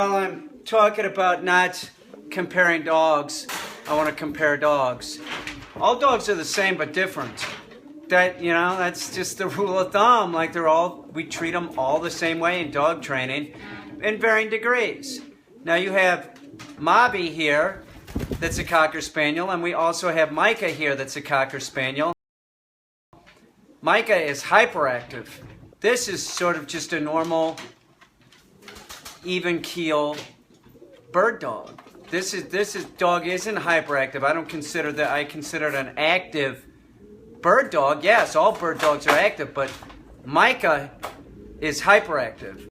While I'm talking about not comparing dogs, I want to compare dogs. All dogs are the same but different. That's just the rule of thumb. Like we treat them all the same way in dog training in varying degrees. Now you have Mobby here, that's a Cocker Spaniel, and we also have Micah here that's a Cocker Spaniel. Micah is hyperactive. This is sort of just a normal, even keel bird dog. This dog isn't hyperactive. I consider it an active bird dog. Yes, all bird dogs are active, but Micah is hyperactive.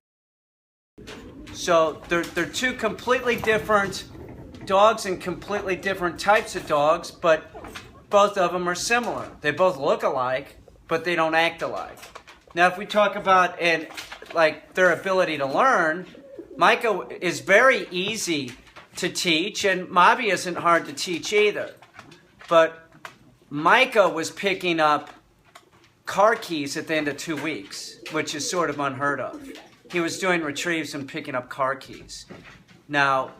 So they're two completely different dogs and completely different types of dogs, but both of them are similar. They both look alike, but they don't act alike. Now, if we talk about their ability to learn, Micah is very easy to teach, and Mobby isn't hard to teach either. But Micah was picking up car keys at the end of 2 weeks, which is sort of unheard of. He was doing retrieves and picking up car keys. Now,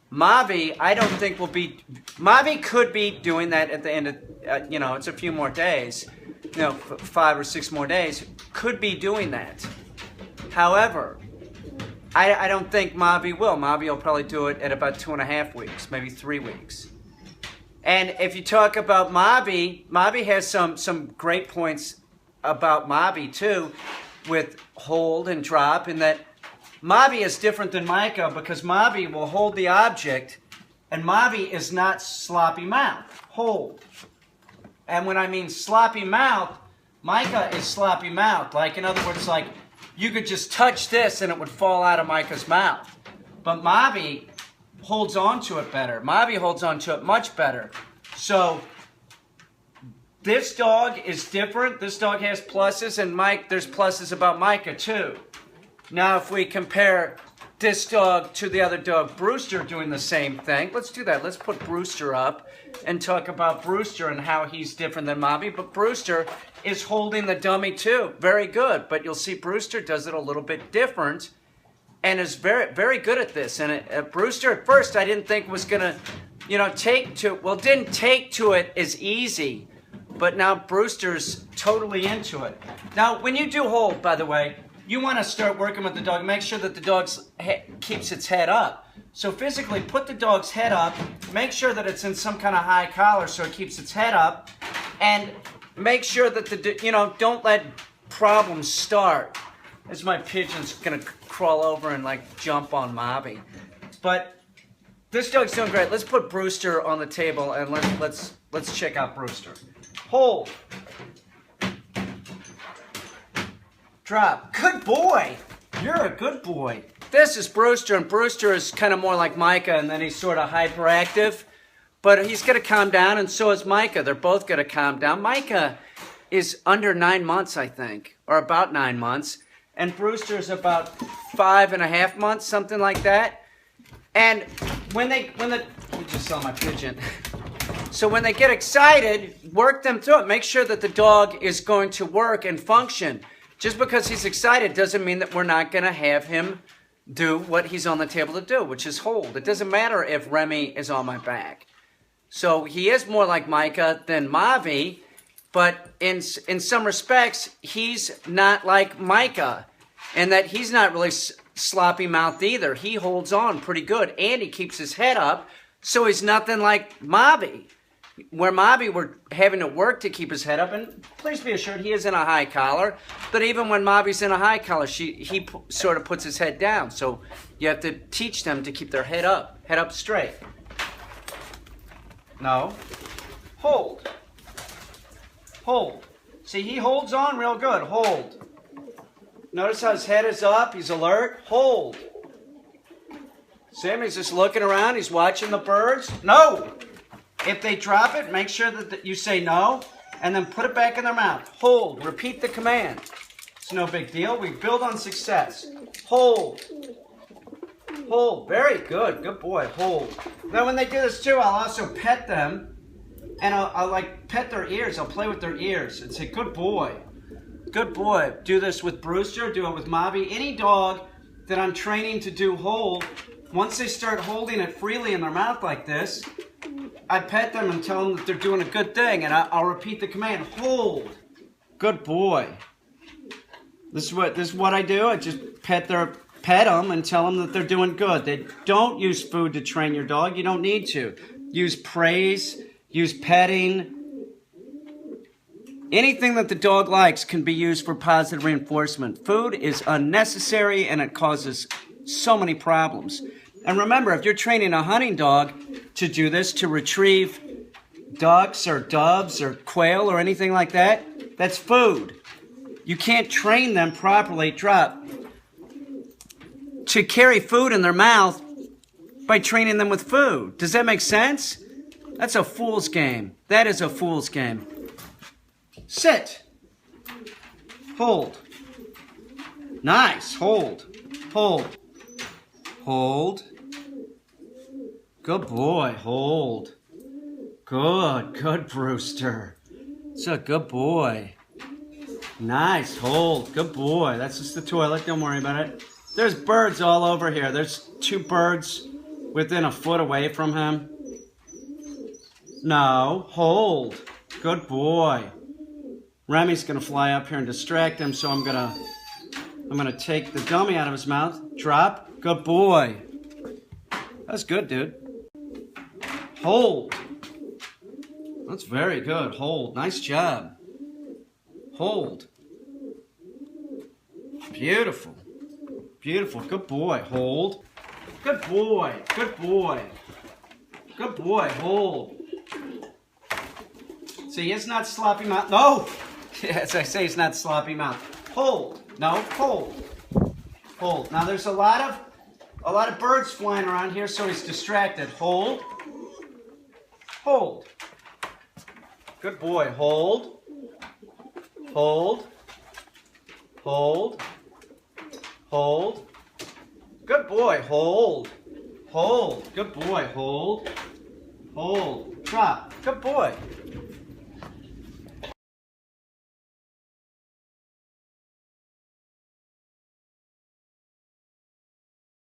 Mobby, I don't think Mobby could be doing that at the end of, it's a few more days, 5 or 6 more days, could be doing that. However, I don't think Mobby will. Mobby will probably do it at about 2.5 weeks, maybe 3 weeks. And if you talk about Mobby, Mobby has some great points about Mobby too, with hold and drop, in that Mobby is different than Micah because Mobby will hold the object, and Mobby is not sloppy mouth. Hold. And when I mean sloppy mouth, Micah is sloppy mouth. Like, in other words, like, you could just touch this and it would fall out of Micah's mouth. But Mobby holds on to it better. Mobby holds on to it much better. So this dog is different. This dog has pluses, and there's pluses about Micah too. Now, if we compare this dog to the other dog, Brewster, doing the same thing, let's do that. Let's put Brewster up and talk about Brewster and how he's different than Mobby. But Brewster is holding the dummy too. Very good. But you'll see Brewster does it a little bit different and is very, very good at this. And Brewster, at first, I didn't think was going to, didn't take to it as easy. But now Brewster's totally into it. Now, when you do hold, by the way, you want to start working with the dog. Make sure that the dog keeps its head up. So physically, put the dog's head up. Make sure that it's in some kind of high collar so it keeps its head up. And make sure that don't let problems start. As my pigeon's going to crawl over and jump on Mobby. But this dog's doing great. Let's put Brewster on the table and let's check out Brewster. Hold. Drop. Good boy. You're a good boy. This is Brewster, and Brewster is kind of more like Micah, and then he's sort of hyperactive. But he's going to calm down, and so is Micah. They're both going to calm down. Micah is under 9 months, I think, or about 9 months. And Brewster is about 5.5 months, something like that. And you just saw my pigeon. So when they get excited, work them through it. Make sure that the dog is going to work and function. Just because he's excited doesn't mean that we're not going to have him do what he's on the table to do, which is hold. It doesn't matter if Remy is on my back. So he is more like Micah than Mobby, but in some respects, he's not like Micah, in that he's not really sloppy-mouthed either. He holds on pretty good, and he keeps his head up, so he's nothing like Mobby. Where Mobby, we're having to work to keep his head up, and please be assured he is in a high collar, but even when Mobby's in a high collar, he sort of puts his head down. So you have to teach them to keep their head up straight. No. Hold. Hold. See, he holds on real good. Hold. Notice how his head is up. He's alert. Hold. See him? He's just looking around. He's watching the birds. No. If they drop it, make sure that you say no, and then put it back in their mouth. Hold. Repeat the command. It's no big deal. We build on success. Hold. Hold. Very good. Good boy. Hold. Now, when they do this too, I'll also pet them, and I'll pet their ears. I'll play with their ears and say, good boy. Good boy. Do this with Brewster. Do it with Mobby. Any dog that I'm training to do hold, once they start holding it freely in their mouth like this, I pet them and tell them that they're doing a good thing, and I'll repeat the command, hold. Good boy. This is what I do. I just pet them and tell them that they're doing good. They don't use food to train your dog. You don't need to. Use praise, use petting. Anything that the dog likes can be used for positive reinforcement. Food is unnecessary and it causes so many problems. And remember, if you're training a hunting dog to do this, to retrieve ducks or doves or quail or anything like that, that's food. You can't train them properly, to carry food in their mouth by training them with food. Does that make sense? That's a fool's game. That is a fool's game. Sit. Hold. Nice. Hold. Hold. Hold. Good boy. Hold. Good Brewster. It's a good boy. Nice. Hold. Good boy. That's just the toilet. Don't worry about it. There's birds all over here. There's 2 birds within a foot away from him. No. Hold. Good boy. Remy's going to fly up here and distract him, so I'm going to take the gummy out of his mouth. Drop. Good boy. That's good, dude. Hold. That's very good. Hold. Nice job. Hold. Beautiful. Beautiful. Good boy. Hold. Good boy. Good boy. Good boy. Hold. See, it's not sloppy mouth. No! As I say, it's not sloppy mouth. Hold. No, hold. Hold. Now there's a lot of birds flying around here, so he's distracted. Hold. Hold. Good boy. Hold. Hold. Hold. Hold. Good boy. Hold. Hold. Good boy. Hold. Hold. Drop. Good boy.